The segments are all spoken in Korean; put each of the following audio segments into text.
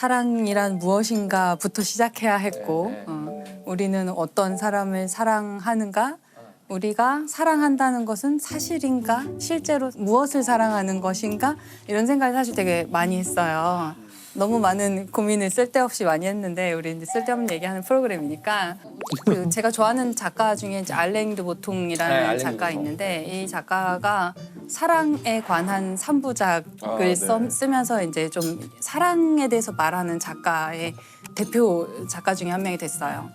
사랑이란 무엇인가부터 시작해야 했고 네. 우리는 어떤 사람을 사랑하는가? 우리가 사랑한다는 것은 사실인가? 실제로 무엇을 사랑하는 것인가? 이런 생각을 사실 되게 많이 했어요. 너무 많은 고민을 쓸데없이 많이 했는데 우리 이제 쓸데없는 얘기하는 프로그램이니까 제가 좋아하는 작가 중에 이제 알랭 드보통이라는 네, 알랭 작가 드보통. 있는데 이 작가가 사랑에 관한 3부작을 쓰면서 이제 좀 사랑에 대해서 말하는 작가의 대표 작가 중에 한 명이 됐어요.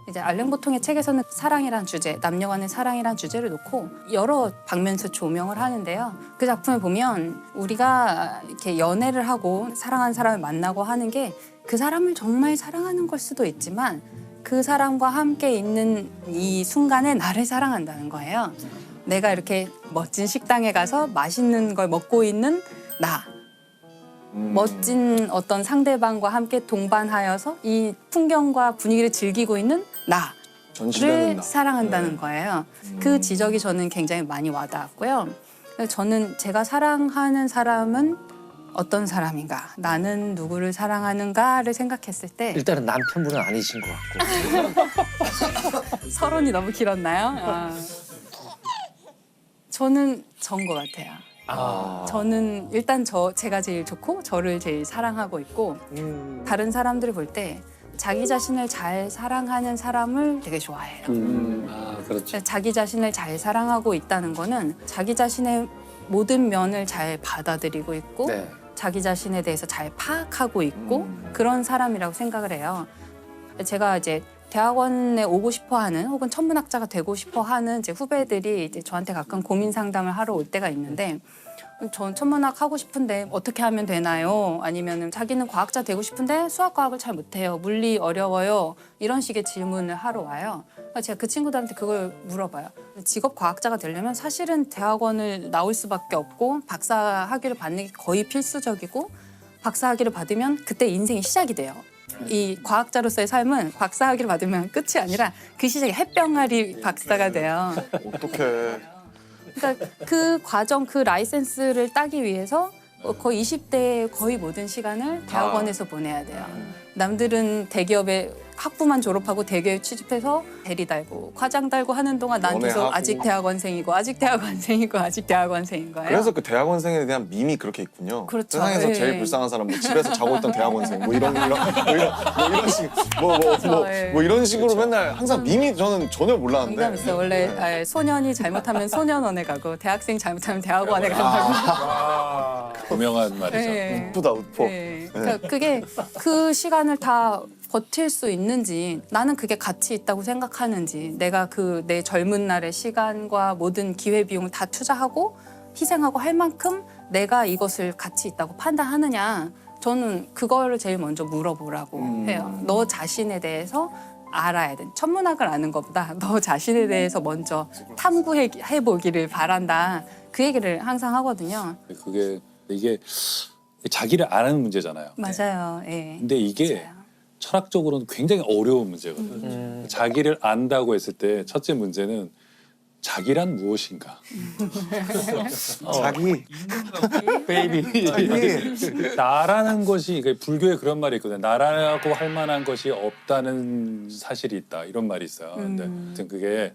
이제 알랭 보통의 책에서는 사랑이란 주제, 남녀 간의 사랑이란 주제를 놓고 여러 방면에서 조명을 하는데요. 그 작품을 보면 우리가 이렇게 연애를 하고 사랑하는 사람을 만나고 하는 게 그 사람을 정말 사랑하는 걸 수도 있지만 그 사람과 함께 있는 이 순간에 나를 사랑한다는 거예요. 내가 이렇게 멋진 식당에 가서 맛있는 걸 먹고 있는 나. 멋진 어떤 상대방과 함께 동반하여서 이 풍경과 분위기를 즐기고 있는 전시되는 나를 나. 사랑한다는 거예요. 그 지적이 저는 굉장히 많이 와닿았고요. 저는 제가 사랑하는 사람은 어떤 사람인가, 나는 누구를 사랑하는가를 생각했을 때 일단은 남편분은 아니신 것 같고. 서론이 너무 길었나요? 저는 전 것 같아요. 저는 일단 제가 제일 좋고 저를 제일 사랑하고 있고 다른 사람들을 볼 때 자기 자신을 잘 사랑하는 사람을 되게 좋아해요. 그렇죠. 자기 자신을 잘 사랑하고 있다는 거는 자기 자신의 모든 면을 잘 받아들이고 있고 네. 자기 자신에 대해서 잘 파악하고 있고 그런 사람이라고 생각을 해요. 제가 이제 대학원에 오고 싶어 하는 혹은 천문학자가 되고 싶어 하는 이제 후배들이 이제 저한테 가끔 고민 상담을 하러 올 때가 있는데 전 천문학 하고 싶은데 어떻게 하면 되나요? 아니면 자기는 과학자 되고 싶은데 수학 과학을 잘 못해요. 물리 어려워요. 이런 식의 질문을 하러 와요. 제가 그 친구들한테 그걸 물어봐요. 직업 과학자가 되려면 사실은 대학원을 나올 수밖에 없고 박사 학위를 받는 게 거의 필수적이고 박사 학위를 받으면 그때 인생이 시작이 돼요. 이 과학자로서의 삶은 박사 학위를 받으면 끝이 아니라 그 시작에 햇병아리 박사가 돼요. 어떡해. 그러니까 그 과정, 그 라이센스를 따기 위해서 거의 20대의 거의 모든 시간을 대학원에서 보내야 돼요. 남들은 대기업에 학부만 졸업하고 대기업에 취직해서 대리 달고 과장 달고 하는 동안 난 계속 연애하고. 아직 대학원생이고 아직 대학원생이고 아직 대학원생인 거예요. 그래서 그 대학원생에 대한 밈이 그렇게 있군요. 그렇죠. 세상에서 예. 제일 불쌍한 사람, 뭐 집에서 자고 있던 대학원생, 뭐 이런 식, 뭐 이런 식으로 맨날 항상 밈이 저는 전혀 몰랐는데. 공감 있어요. 원래 소년이 잘못하면 소년원에 가고 대학생 잘못하면 대학원에 가고. 유명한 말이죠. 네. 우프다 우퍼. 네. 그러니까 그게 그 시간을 다 버틸 수 있는지 나는 그게 가치 있다고 생각하는지 내가 그 내 젊은 날의 시간과 모든 기회 비용을 다 투자하고 희생하고 할 만큼 내가 이것을 가치 있다고 판단하느냐 저는 그거를 제일 먼저 물어보라고 해요. 너 자신에 대해서 알아야 돼. 천문학을 아는 것보다 너 자신에 대해서 먼저 탐구해 보기를 바란다. 그 얘기를 항상 하거든요. 이게 자기를 아는 문제잖아요. 맞아요. 예. 근데 이게 맞아요. 철학적으로는 굉장히 어려운 문제거든요. 자기를 안다고 했을 때 첫째 문제는 자기란 무엇인가? 자기. 베이비. 나라는 것이 불교에 그런 말이 있거든요. 나라고 할 만한 것이 없다는 사실이 있다. 이런 말이 있어요. 근데 아무튼 그게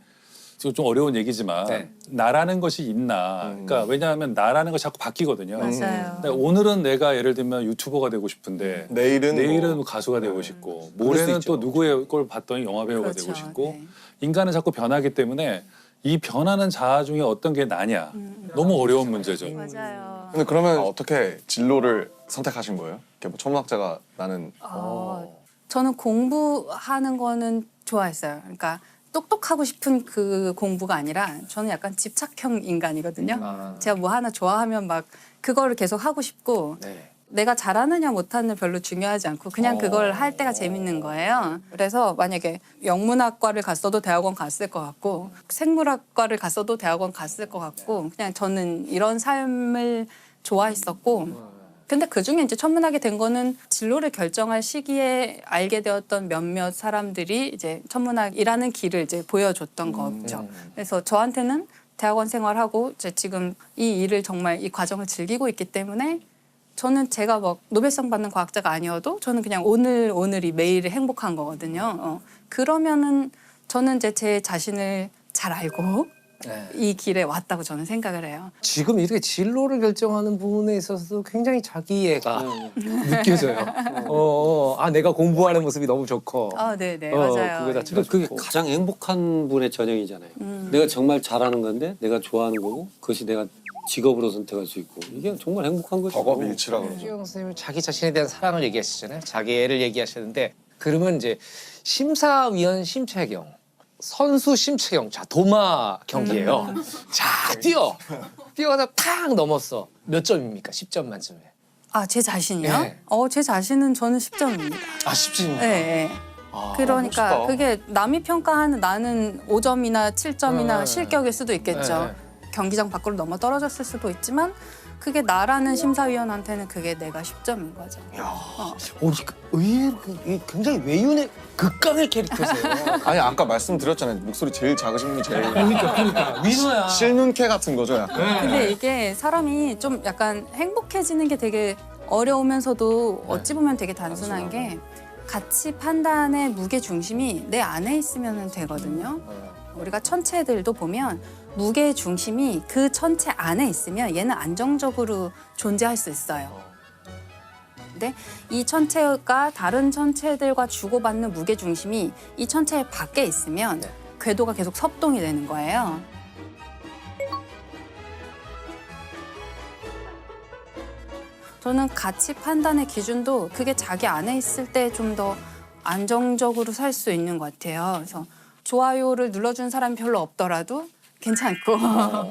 좀 어려운 얘기지만 네. 나라는 것이 있나? 그러니까 왜냐하면 나라는 것이 자꾸 바뀌거든요. 맞아요. 근데 오늘은 내가 예를 들면 유튜버가 되고 싶은데 내일은 뭐 가수가 되고 싶고 수 모레는 있죠. 또 누구의 걸 봤더니 영화 배우가 그렇죠. 되고 싶고 네. 인간은 자꾸 변하기 때문에 이 변하는 자아 중에 어떤 게 나냐 너무 어려운 문제죠. 맞아요. 근데 그러면 어떻게 진로를 선택하신 거예요? 이렇게 뭐 천문학자가 나는 저는 공부하는 거는 좋아했어요. 그러니까 똑똑하고 싶은 그 공부가 아니라 저는 약간 집착형 인간이거든요. 제가 뭐 하나 좋아하면 막 그거를 계속 하고 싶고 네. 내가 잘하느냐 못하느냐 별로 중요하지 않고 그냥 그걸 할 때가 재밌는 거예요. 그래서 만약에 영문학과를 갔어도 대학원 갔을 것 같고 생물학과를 갔어도 대학원 갔을 것 같고 그냥 저는 이런 삶을 좋아했었고 근데 그중에 이제 천문학이 된 거는 진로를 결정할 시기에 알게 되었던 몇몇 사람들이 이제 천문학이라는 길을 이제 보여줬던 거죠. 그래서 저한테는 대학원 생활하고 이제 지금 이 일을 정말 이 과정을 즐기고 있기 때문에 저는 제가 막 노벨상 받는 과학자가 아니어도 저는 그냥 오늘이 매일이 행복한 거거든요. 그러면은 저는 이제 제 자신을 잘 알고 네. 이 길에 왔다고 저는 생각을 해요. 지금 이렇게 진로를 결정하는 부분에 있어서도 굉장히 자기애가 느껴져요. 아 내가 공부하는 모습이 너무 좋고. 네네 맞아요. 그거 자체가 그게 좋고. 가장 행복한 분의 전형이잖아요. 내가 정말 잘하는 건데 내가 좋아하는 거고 그것이 내가 직업으로 선택할 수 있고 이게 정말 행복한 거죠. 덕업일치라 그러죠. 최경 선생님은 자기 자신에 대한 사랑을 얘기하시잖아요. 자기애를 얘기하셨는데 그러면 이제 심사위원 심채경, 선수 심채경, 자 도마 경기예요. 자 뛰어가다 탁 넘었어. 몇 점입니까? 10점 만점에. 제 자신이요? 네. 제 자신은 저는 10점입니다. 아 10점입니까? 네. 그러니까 멋있다. 그게 남이 평가하는 나는 5점이나 7점이나 네. 실격일 수도 있겠죠. 네. 경기장 밖으로 넘어 떨어졌을 수도 있지만 그게 나라는 심사위원한테는 그게 내가 10점인 거죠. 의외로 굉장히 외윤의 극강의 캐릭터세요. 아니 아까 말씀드렸잖아요. 목소리 제일 작으신 분이 제일 그러니까 위너야. 실눈캐 같은 거죠. 약간. 근데 이게 사람이 좀 약간 행복해지는 게 되게 어려우면서도 어찌 보면 되게 단순한 게 가치 판단의 무게 중심이 내 안에 있으면 되거든요. 우리가 천체들도 보면 무게 중심이 그 천체 안에 있으면 얘는 안정적으로 존재할 수 있어요. 근데 이 천체가 다른 천체들과 주고받는 무게 중심이 이 천체 밖에 있으면 궤도가 계속 섭동이 되는 거예요. 저는 가치 판단의 기준도 그게 자기 안에 있을 때 좀 더 안정적으로 살 수 있는 것 같아요. 그래서 좋아요를 눌러준 사람이 별로 없더라도 괜찮고.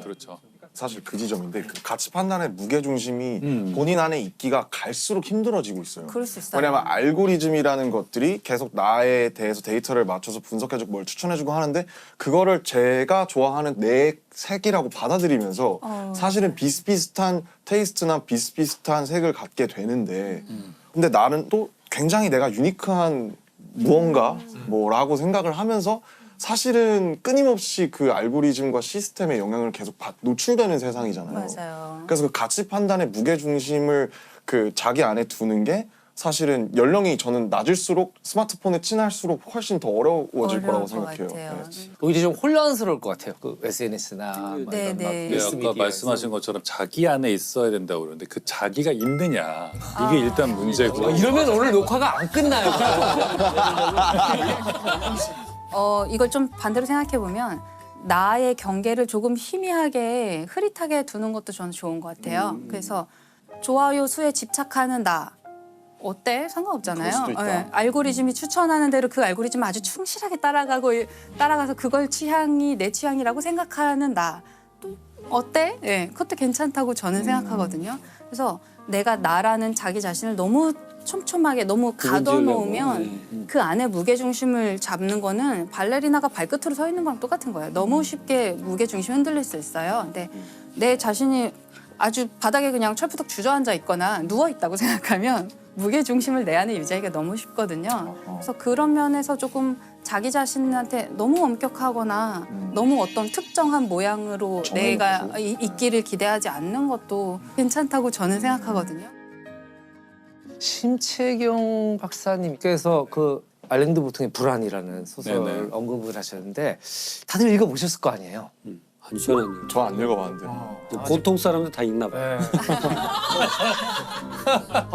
그렇죠. 사실 그 지점인데 그 가치 판단의 무게 중심이 본인 안에 있기가 갈수록 힘들어지고 있어요. 그럴 수 있어요. 왜냐면 알고리즘이라는 것들이 계속 나에 대해서 데이터를 맞춰서 분석해주고 뭘 추천해주고 하는데 그거를 제가 좋아하는 내 색이라고 받아들이면서 사실은 비슷비슷한 테이스트나 비슷비슷한 색을 갖게 되는데 근데 나는 또 굉장히 내가 유니크한 무언가 뭐라고 생각을 하면서 사실은 끊임없이 그 알고리즘과 시스템의 영향을 계속 노출되는 세상이잖아요. 맞아요. 그래서 그 가치 판단의 무게 중심을 그 자기 안에 두는 게 사실은 연령이 저는 낮을수록 스마트폰에 친할수록 훨씬 더 어려워질 거라고 어려울 것 생각해요. 같아요. 네. 오히려 좀 혼란스러울 것 같아요. 그 SNS나 네, 네. 네, 아까 말씀하신 것처럼 자기 안에 있어야 된다고 그러는데 그 자기가 있느냐 이게 일단 문제고 이러면 오늘 녹화가 안 끝나요. 이걸 좀 반대로 생각해 보면 나의 경계를 조금 희미하게 흐릿하게 두는 것도 저는 좋은 것 같아요. 그래서 좋아요 수에 집착하는 나 어때? 상관없잖아요. 그럴 수도 있다. 알고리즘이 추천하는 대로 그 알고리즘 아주 충실하게 따라가서 그걸 취향이 내 취향이라고 생각하는 나 또 어때? 그것도 괜찮다고 저는 생각하거든요. 그래서 내가 나라는 자기 자신을 너무 촘촘하게 너무 가둬놓으면 그 안에 무게중심을 잡는 거는 발레리나가 발끝으로 서 있는 거랑 똑같은 거예요. 너무 쉽게 무게중심이 흔들릴 수 있어요. 근데 내 자신이 아주 바닥에 그냥 철푸덕 주저앉아 있거나 누워 있다고 생각하면 무게중심을 내 안에 유지하기가 너무 쉽거든요. 그래서 그런 면에서 조금 자기 자신한테 너무 엄격하거나 너무 어떤 특정한 모양으로 내가 있기를 기대하지 않는 것도 괜찮다고 저는 생각하거든요. 심채경 박사님께서 그 알랭드 보통의 불안이라는 소설 네네. 언급을 하셨는데 다들 읽어보셨을 거 아니에요? 안 시원하네요. 저 안 읽어봤는데. 보통 사람들 다 읽나 봐요.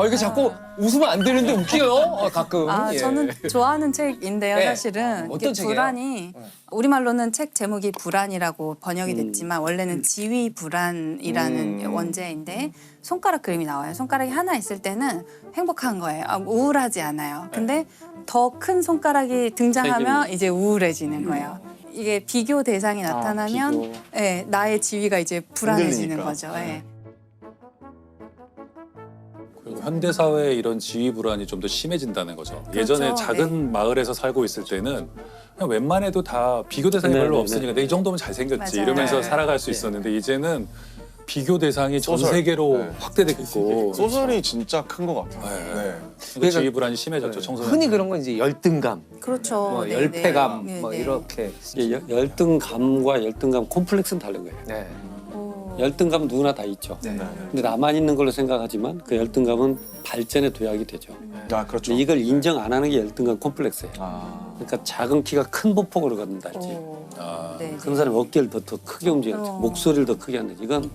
이게 자꾸 웃으면 안 되는데 웃겨요. 가끔. 예. 저는 좋아하는 책인데요, 네. 사실은. 어떤 이게 책이에요? 불안이 우리말로는 책 제목이 불안이라고 번역이 됐지만 원래는 지위 불안이라는 원제인데 손가락 그림이 나와요. 손가락이 하나 있을 때는 행복한 거예요. 우울하지 않아요. 근데 더 큰 손가락이 등장하면 이제 우울해지는 거예요. 이게 비교 대상이 나타나면 비교. 나의 지위가 이제 불안해지는 흔들리니까. 거죠. 그리고 현대 사회의 이런 지위 불안이 좀 더 심해진다는 거죠. 그렇죠. 예전에 작은 마을에서 살고 있을 때는 그냥 웬만해도 다 비교 대상이 별로 네네네. 없으니까 내 이 정도면 잘생겼지 맞아요. 이러면서 네. 살아갈 수 있었는데 이제는 비교 대상이 전 소설. 세계로 네. 확대됐고 소설이 진짜 큰 것 같아요. 네. 네. 그 지위 불안이 심해졌죠. 청소년. 흔히 그런 건 이제 열등감, 그렇죠. 뭐 네, 열패감, 네. 뭐 네. 이렇게. 열등감과 열등감 콤플렉스는 다른 거예요. 네. 열등감 누구나 다 있죠. 네. 근데 나만 있는 걸로 생각하지만 그 열등감은 발전의 도약이 되죠. 아 그렇죠. 근데 이걸 인정 안 하는 게 열등감 콤플렉스예요. 아. 그러니까 작은 키가 큰 보폭으로 갖는다지. 아. 네. 그런 사람이 어깨를 더 크게 움직여야지. 목소리를 더 크게 한다지. 이건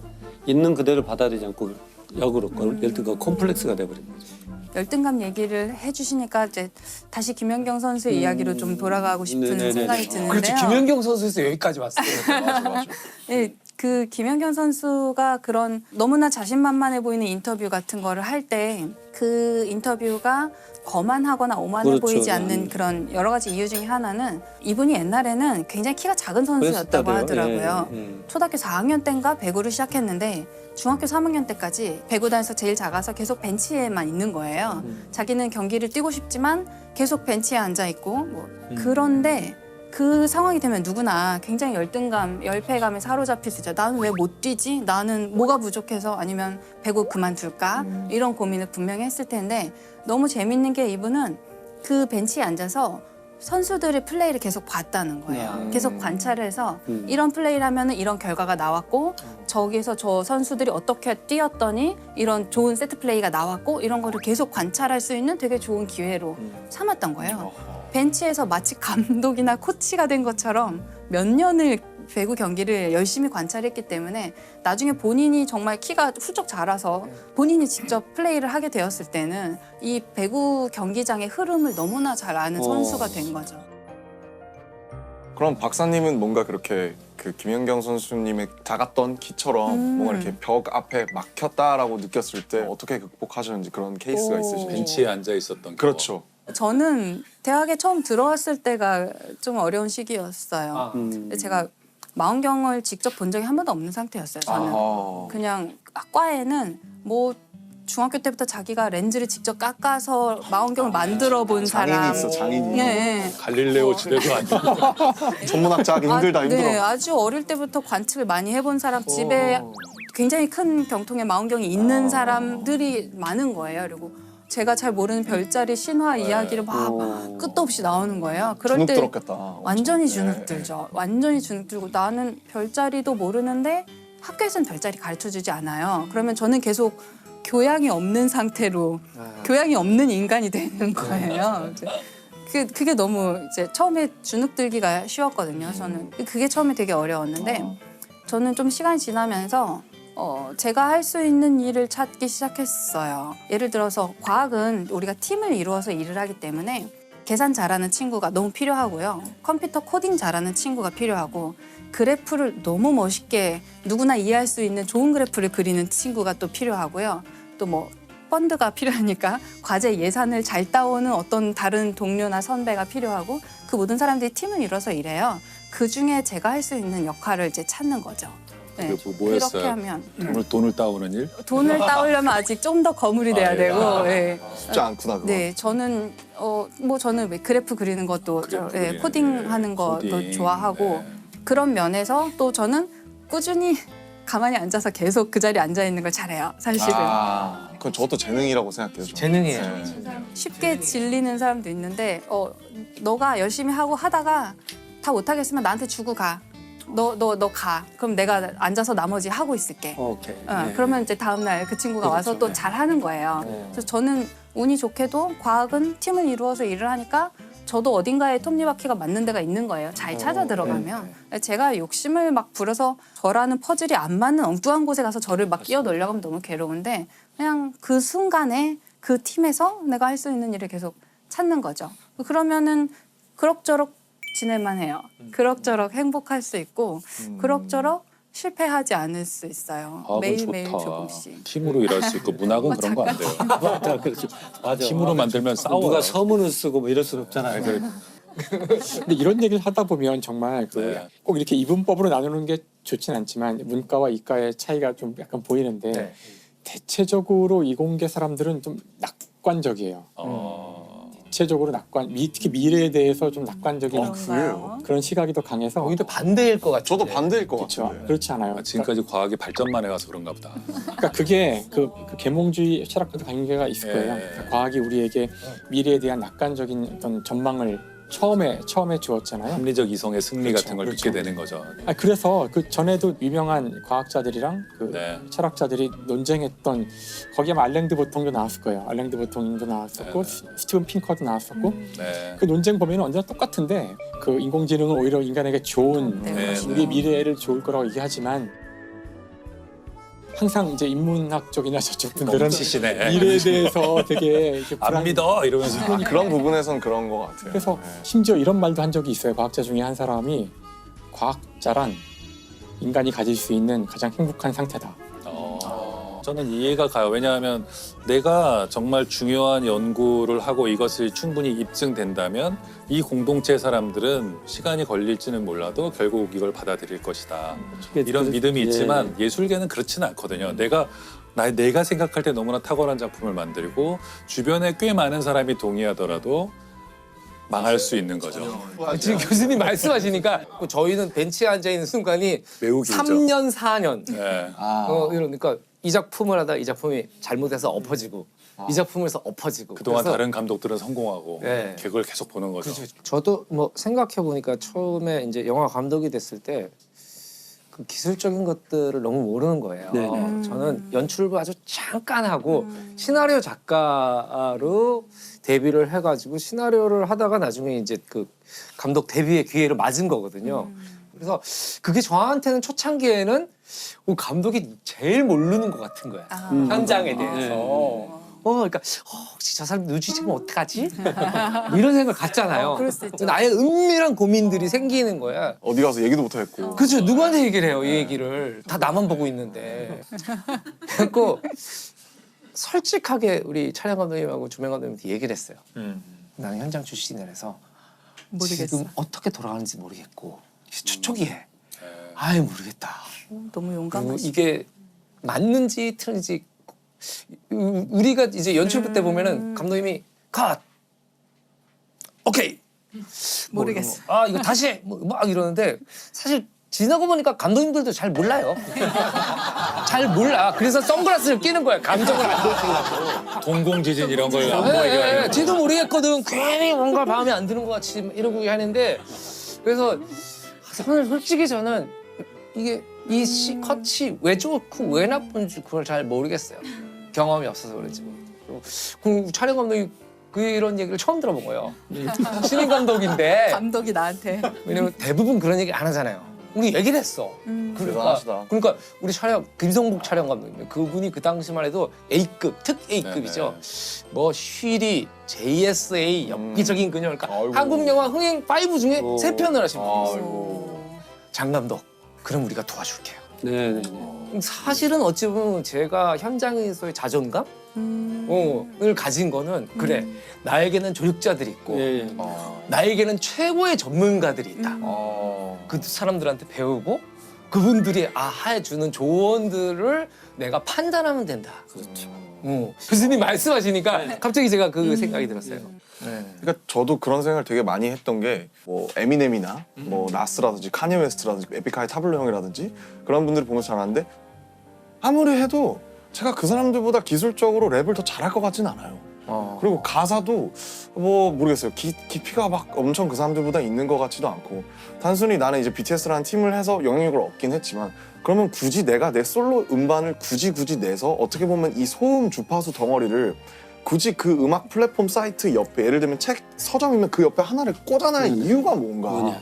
있는 그대로 받아들이지 않고 역으로 열등감 콤플렉스가 돼버린 거죠. 열등감 얘기를 해주시니까 이제 다시 김연경 선수의 이야기로 좀 돌아가고 싶은 네네네네. 생각이 드는데요. 그렇지 김연경 선수에서 여기까지 왔어요. 맞아. 네, 그 김연경 선수가 그런 너무나 자신만만해 보이는 인터뷰 같은 거를 할 때 그 인터뷰가 거만하거나 오만해 그렇죠. 보이지 않는 그런 여러 가지 이유 중에 하나는 이분이 옛날에는 굉장히 키가 작은 선수였다고 그랬었다고요. 하더라고요. 예, 예. 초등학교 4학년 때인가 배구를 시작했는데 중학교 3학년 때까지 배구단에서 제일 작아서 계속 벤치에만 있는 거예요. 자기는 경기를 뛰고 싶지만 계속 벤치에 앉아 있고 뭐 그런데 그 상황이 되면 누구나 굉장히 열등감, 열패감에 사로잡힐 수 있죠. 나는 왜 못 뛰지? 나는 뭐가 부족해서 아니면 배구 그만둘까? 이런 고민을 분명히 했을 텐데 너무 재밌는 게 이분은 그 벤치에 앉아서 선수들의 플레이를 계속 봤다는 거예요. 계속 관찰을 해서 이런 플레이를 하면 이런 결과가 나왔고 저기서 저 선수들이 어떻게 뛰었더니 이런 좋은 세트 플레이가 나왔고 이런 거를 계속 관찰할 수 있는 되게 좋은 기회로 삼았던 거예요. 벤치에서 마치 감독이나 코치가 된 것처럼 몇 년을 배구 경기를 열심히 관찰했기 때문에 나중에 본인이 정말 키가 훌쩍 자라서 본인이 직접 플레이를 하게 되었을 때는 이 배구 경기장의 흐름을 너무나 잘 아는 선수가 된 거죠. 그럼 박사님은 뭔가 그렇게 그 김연경 선수님의 작았던 키처럼 뭔가 이렇게 벽 앞에 막혔다라고 느꼈을 때 어떻게 극복하셨는지 그런 케이스가 오. 있으신지. 벤치에 앉아 있었던 거. 그렇죠. 저는 대학에 처음 들어왔을 때가 좀 어려운 시기였어요. 근데 제가 망원경을 직접 본 적이 한 번도 없는 상태였어요. 저는 아. 그냥 과에는 뭐 중학교 때부터 자기가 렌즈를 직접 깎아서 망원경을 만들어 본 장인이 사람. 있어, 장인이. 네. 갈릴레오 지대도 아니고. 전문학자 하기 힘들다 힘들어. 네, 아주 어릴 때부터 관측을 많이 해본 사람 집에 굉장히 큰 병통의 망원경이 있는 사람들이 많은 거예요. 그리고 제가 잘 모르는 별자리 신화 이야기를 막 끝도 없이 나오는 거예요. 그럴 주눅 때 들었겠다. 완전히 엄청. 주눅 들죠. 완전히 주눅 들고 나는 별자리도 모르는데 학교에서는 별자리 가르쳐주지 않아요. 그러면 저는 계속 교양이 없는 상태로 교양이 없는 인간이 되는 거예요. 이제 그게 너무 이제 처음에 주눅 들기가 쉬웠거든요. 저는 그게 처음에 되게 어려웠는데 저는 좀 시간이 지나면서 제가 할 수 있는 일을 찾기 시작했어요. 예를 들어서 과학은 우리가 팀을 이루어서 일을 하기 때문에 계산 잘하는 친구가 너무 필요하고요. 컴퓨터 코딩 잘하는 친구가 필요하고 그래프를 너무 멋있게 누구나 이해할 수 있는 좋은 그래프를 그리는 친구가 또 필요하고요. 또 뭐 펀드가 필요하니까 과제 예산을 잘 따오는 어떤 다른 동료나 선배가 필요하고 그 모든 사람들이 팀을 이뤄서 일해요. 그중에 제가 할 수 있는 역할을 이제 찾는 거죠. 네, 그게 뭐였어요? 그렇게 하면 돈을 따오는 일? 돈을 따오려면 아직 좀 더 거물이 돼야 예. 되고 예. 쉽지 않구나 그거. 네, 저는 뭐 저는 왜 그래프 그리는 것도 그래프 예, 그리는 코딩하는 것도 코딩. 좋아하고 네. 그런 면에서 또 저는 꾸준히 가만히 앉아서 계속 그 자리에 앉아 있는 걸 잘해요. 사실은 아, 그건 저것도 재능이라고 생각해요. 저는. 재능이에요. 네. 쉽게 질리는 사람도 있는데 너가 열심히 하다가 다 못하겠으면 나한테 주고 가. 너 가. 그럼 내가 앉아서 나머지 하고 있을게. 오케이. 그러면 이제 다음 날 그 친구가 와서 그렇죠. 또 잘하는 거예요. 그래서 저는 운이 좋게도 과학은 팀을 이루어서 일을 하니까 저도 어딘가에 톱니바퀴가 맞는 데가 있는 거예요. 잘 찾아 들어가면. 제가 욕심을 막 부려서 저라는 퍼즐이 안 맞는 엉뚱한 곳에 가서 저를 막 끼워 넣으려고 하면 너무 괴로운데 그냥 그 순간에 그 팀에서 내가 할 수 있는 일을 계속 찾는 거죠. 그러면은 그럭저럭 지낼만 해요. 그럭저럭 행복할 수 있고 그럭저럭 실패하지 않을 수 있어요. 과학은 매일매일 좋다. 조금씩. 팀으로 일할 수 있고 문학은 그런 거 안 돼요. 맞아, 그렇죠. 맞아. 팀으로 만들면 싸워요. 누가 서문을 쓰고 뭐 이럴 수는 없잖아요. 근데 이런 얘기를 하다 보면 정말 네. 꼭 이렇게 이분법으로 나누는 게 좋진 않지만 문과와 이과의 차이가 좀 약간 보이는데 네. 대체적으로 이공계 사람들은 좀 낙관적이에요. 대체적으로 특히 미래에 대해서 좀 낙관적인 그런가요? 그런 시각이 더 강해서 거기도 반대일 것 같아요. 저도 반대일 것 그렇죠. 같은데. 그렇지 않아요. 아, 지금까지 과학이 발전만 해가서 그런가 보다. 그러니까 그게 그 계몽주의 철학과도 관계가 있을 거예요. 예. 그러니까 과학이 우리에게 미래에 대한 낙관적인 어떤 전망을 처음에 주었잖아요. 합리적 이성의 승리 그렇죠, 같은 걸 그렇죠. 믿게 되는 거죠. 그래서 그 전에도 유명한 과학자들이랑 그 네. 철학자들이 논쟁했던 거기에 아마 알랭드 보통도 나왔을 거예요. 알랭드 보통도 나왔었고 네. 스티븐 핑커도 나왔었고 네. 그 논쟁 범위는 언제나 똑같은데 그 인공지능은 오히려 인간에게 좋은 네, 우리 미래를 좋을 거라고 얘기하지만 항상 이제 인문학적이나 저쪽 분들은 넘치시네. 미래에 대해서 되게 이렇게 안 믿어 이러면서. 그런 부분에선 그런 것 같아요. 그래서 네. 심지어 이런 말도 한 적이 있어요. 과학자 중에 한 사람이 과학자란 인간이 가질 수 있는 가장 행복한 상태다. 저는 이해가 가요. 왜냐하면 내가 정말 중요한 연구를 하고 이것이 충분히 입증된다면 이 공동체 사람들은 시간이 걸릴지는 몰라도 결국 이걸 받아들일 것이다. 이런 믿음이 있지만 예술계는 그렇지는 않거든요. 내가 생각할 때 너무나 탁월한 작품을 만들고 주변에 꽤 많은 사람이 동의하더라도 망할 수 있는 거죠. 지금 교수님 말씀하시니까 저희는 벤치에 앉아 있는 순간이 매우 길죠. 3년 4년 네. 이러니까 이 작품을 하다 이 작품이 잘못해서 엎어지고 이 작품에서 엎어지고 그동안 그래서 다른 감독들은 성공하고 네. 그걸 계속 보는 거죠. 그렇죠. 저도 뭐 생각해 보니까 처음에 이제 영화 감독이 됐을 때 그 기술적인 것들을 너무 모르는 거예요. 네. 저는 연출부 아주 잠깐 하고 시나리오 작가로 데뷔를 해가지고 시나리오를 하다가 나중에 이제 그 감독 데뷔의 기회를 맞은 거거든요. 그래서 그게 저한테는 초창기에는 감독이 제일 모르는 것 같은 거야. 현장에 대해서. 그러니까 혹시 저 사람 눈치채면 어떡하지? 뭐 이런 생각 갖잖아요. 그럴 수 있죠. 나의 은밀한 고민들이 생기는 거야. 어디 가서 얘기도 못 하겠고. 그렇죠. 누구한테 얘기를 해요, 이 얘기를. 다 나만 보고 있는데. 그래서 솔직하게 우리 촬영 감독님하고 조명 감독님한테 얘기를 했어요. 나는 현장 출신이라서 모르겠어. 지금 어떻게 돌아가는지 모르겠고 초기에 아예 모르겠다. 너무 그리고 용감하시. 이게 맞는지 틀린지 우리가 이제 연출부 때 보면은 감독님이 컷 오케이 모르겠어. 이거 다시 해 막 이러는데 사실 지나고 보니까 감독님들도 잘 몰라요. 잘 몰라. 그래서 선글라스를 끼는 거야. 감정을 안 들키려고. 동공지진 이런 걸 안 보이게 하려고. 쟤도 모르겠거든. 괜히 뭔가 마음에 안 드는 것 같이 이러고 하는데 그래서 솔직히 저는 이게 이 컷이 왜 좋고 왜 나쁜지 그걸 잘 모르겠어요. 경험이 없어서 그런지. 그리고 촬영 감독이 이런 얘기를 처음 들어본 거예요. 신인 감독인데 감독이 나한테. 왜냐면 대부분 그런 얘기 안 하잖아요. 우리 얘기를 했어. 대단하시다. 그러니까 우리 김성국 촬영 감독님 그분이 그 당시만 해도 A급 특 A급이죠. 뭐 쉬리, JSA 엽기적인 그녀 그러니까 아이고. 한국 영화 흥행 5 중에 3편을 하신 분이었어요. 아이고. 장 감독 그럼 우리가 도와줄게요. 네네. 사실은 어찌 보면 제가 현장에서의 자존감 을 가진 거는 그래 나에게는 조력자들이 있고 예. 나에게는 최고의 전문가들이 있다. 그 사람들한테 배우고 그분들이 해주는 조언들을 내가 판단하면 된다. 그렇죠. 교수님 말씀하시니까 갑자기 제가 그 생각이 들었어요. 네. 그러니까 저도 그런 생각을 되게 많이 했던 게 뭐 에미넴이나 뭐 나스라든지 카니 웨스트라든지 에픽하이 타블로 형이라든지 그런 분들을 보면서 잘 아는데 아무리 해도 제가 그 사람들보다 기술적으로 랩을 더 잘할 것 같진 않아요. 그리고 가사도 뭐 모르겠어요. 깊이가 막 엄청 그 사람들보다 있는 것 같지도 않고 단순히 나는 이제 BTS라는 팀을 해서 영향력을 얻긴 했지만 그러면 굳이 내가 내 솔로 음반을 굳이 내서 어떻게 보면 이 소음 주파수 덩어리를 굳이 그 음악 플랫폼 사이트 옆에 예를 들면 책 서점이면 그 옆에 하나를 꽂아놔야 이유가 뭔가 뭐냐.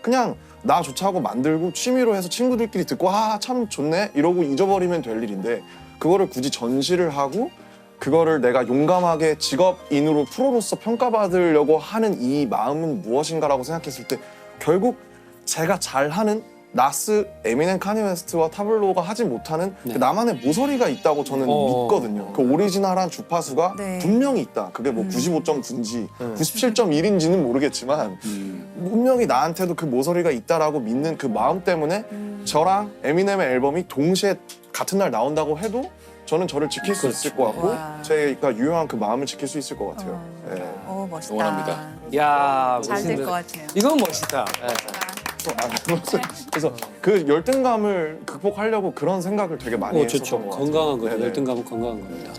그냥 나 좋자고 만들고 취미로 해서 친구들끼리 듣고 참 좋네 이러고 잊어버리면 될 일인데 그거를 굳이 전시를 하고 그거를 내가 용감하게 직업인으로 프로로서 평가받으려고 하는 이 마음은 무엇인가라고 생각했을 때 결국 제가 잘하는 나스, 에미넴, 카니 웨스트와 타블로가 하지 못하는 그 나만의 모서리가 있다고 저는 믿거든요. 그 오리지널한 주파수가 네. 분명히 있다. 그게 뭐 95.9인지 97.1인지는 모르겠지만 분명히 나한테도 그 모서리가 있다라고 믿는 그 마음 때문에 저랑 에미넴의 앨범이 동시에 같은 날 나온다고 해도 저는 저를 지킬 수 있을 것 같고 와. 제가 유효한 그 마음을 지킬 수 있을 것 같아요. 네. 멋있다. 응원합니다. 야 잘 될 멋있는- 것 같아요. 이건 멋있다. 그래서 그 열등감을 극복하려고 그런 생각을 되게 많이 좋죠. 했었던 것 같아요. 건강한 거죠. 네네. 열등감은 건강한 겁니다.